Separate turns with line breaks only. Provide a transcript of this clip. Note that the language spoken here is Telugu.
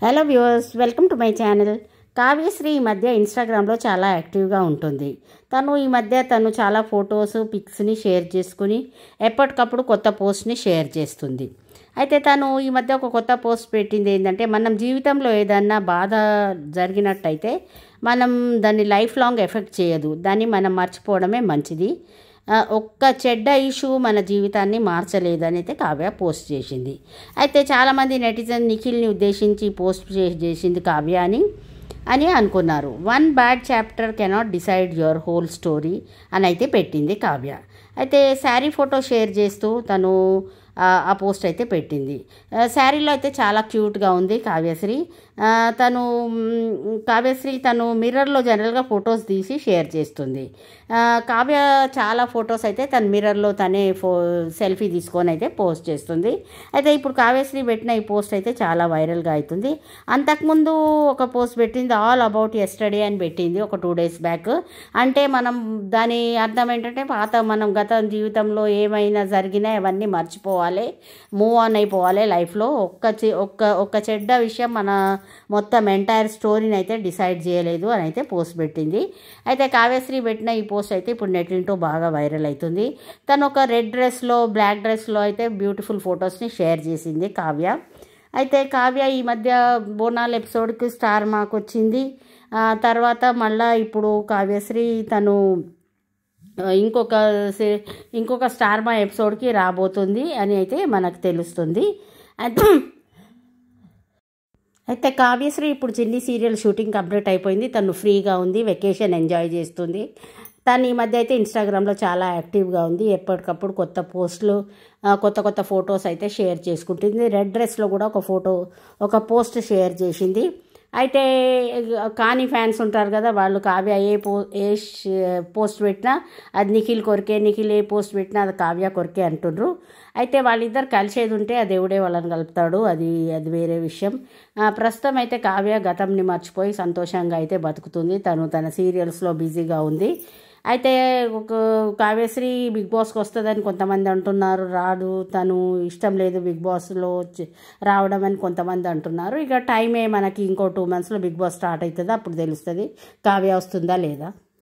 Hello viewers, welcome to my channel. Kavyasri ఈ మధ్య ఇన్స్టాగ్రామ్లో చాలా యాక్టివ్గా ఉంటుంది. ఈ మధ్య చాలా ఫొటోస్ పిక్స్ని షేర్ చేసుకుని ఎప్పటికప్పుడు కొత్త పోస్ట్ని షేర్ చేస్తుంది. అయితే ఈ మధ్య ఒక కొత్త పోస్ట్ పెట్టింది. ఏంటంటే, మనం జీవితంలో ఏదన్నా బాధ జరిగినట్టయితే మనం దాన్ని లైఫ్ లాంగ్ ఎఫెక్ట్ చేయదు, దాన్ని మనం మర్చిపోవడమే మంచిది. ఒక్క చెడ్డ ఇష్యూ మన జీవితాన్ని మార్చలేదని అయితే కావ్య పోస్ట్ చేసింది. అయితే చాలామంది నెటిజన్ నిఖిల్ని ఉద్దేశించి పోస్ట్ చేసింది కావ్య అని అనుకున్నారు. 1 bad chapter cannot decide your whole story అని అయితే పెట్టింది కావ్య. అయితే శారీ ఫోటో షేర్ చేస్తూ ఆ పోస్ట్ అయితే పెట్టింది. శారీలో అయితే చాలా క్యూట్గా ఉంది కావ్యశ్రీ. తను మిర్రర్లో జనరల్గా ఫొటోస్ తీసి షేర్ చేస్తుంది. కావ్య చాలా ఫొటోస్ అయితే తన మిర్రర్లో తనే సెల్ఫీ తీసుకొని అయితే పోస్ట్ చేస్తుంది. అయితే ఇప్పుడు కావ్యశ్రీ పెట్టిన ఈ పోస్ట్ అయితే చాలా వైరల్గా అవుతుంది. అంతకుముందు ఒక పోస్ట్ పెట్టింది, ఆల్ అబౌట్ యెస్టర్డే అని పెట్టింది ఒక 2 days బ్యాక్. అంటే దాని అర్థం ఏంటంటే, మనం గత జీవితంలో ఏమైనా జరిగినా అవన్నీ మర్చిపోవాలి, మూవ్ ఆన్ అయిపోవాలి లైఫ్లో. ఒక్క చెడ్డ విషయం మన మొత్తం ఎంటైర్ స్టోరీని అయితే డిసైడ్ చేయలేదు అని అయితే పోస్ట్ పెట్టింది. అయితే కావ్యశ్రీ పెట్టిన ఈ పోస్ట్ అయితే ఇప్పుడు నెట్టింటో బాగా వైరల్ అవుతుంది. తను ఒక రెడ్ డ్రెస్లో, బ్లాక్ డ్రెస్లో అయితే బ్యూటిఫుల్ ఫొటోస్ని షేర్ చేసింది కావ్య. అయితే కావ్య ఈ మధ్య బోనాల్ ఎపిసోడ్కి స్టార్ మార్క్ వచ్చింది. తర్వాత మళ్ళీ ఇప్పుడు కావ్యశ్రీ ఇంకొక స్టార్ మా ఎపిసోడ్కి రాబోతుంది అని అయితే మనకు తెలుస్తుంది. అయితే కావ్యశ్రీ ఇప్పుడు చిన్ని సీరియల్ షూటింగ్ కంప్లీట్ అయిపోయింది. తను ఫ్రీగా ఉంది, వెకేషన్ ఎంజాయ్ చేస్తుంది. ఈ మధ్య అయితే ఇన్స్టాగ్రామ్లో చాలా యాక్టివ్గా ఉంది. ఎప్పటికప్పుడు కొత్త పోస్టులు, కొత్త ఫొటోస్ అయితే షేర్ చేసుకుంటుంది. రెడ్ డ్రెస్లో కూడా ఒక పోస్ట్ షేర్ చేసింది. అయితే కానీ ఫ్యాన్స్ ఉంటారు కదా, వాళ్ళు కావ్య ఏ పోస్ట్ పెట్టినా అది నిఖిల్ కొరికే, నిఖిల్ ఏ పోస్ట్ పెట్టినా అది కావ్య కొరికే అంటుండ్రు. అయితే వాళ్ళిద్దరు కలిసేది ఉంటే ఆ దేవుడే వాళ్ళని కలుపుతాడు, అది వేరే విషయం. ప్రస్తుతం అయితే కావ్య గతంని మర్చిపోయి సంతోషంగా అయితే బతుకుతుంది. తన సీరియల్స్లో బిజీగా ఉంది. అయితే కావ్యశ్రీ బిగ్ బాస్కి వస్తుందని కొంతమంది అంటున్నారు. రాదు, తను ఇష్టం లేదు బిగ్ బాస్లో రావడం అని కొంతమంది అంటున్నారు. ఇక టైమే మనకి ఇంకో 2 monthsలో బిగ్ బాస్ స్టార్ట్ అవుతుంది, అప్పుడు తెలుస్తుంది కావ్య వస్తుందా లేదా.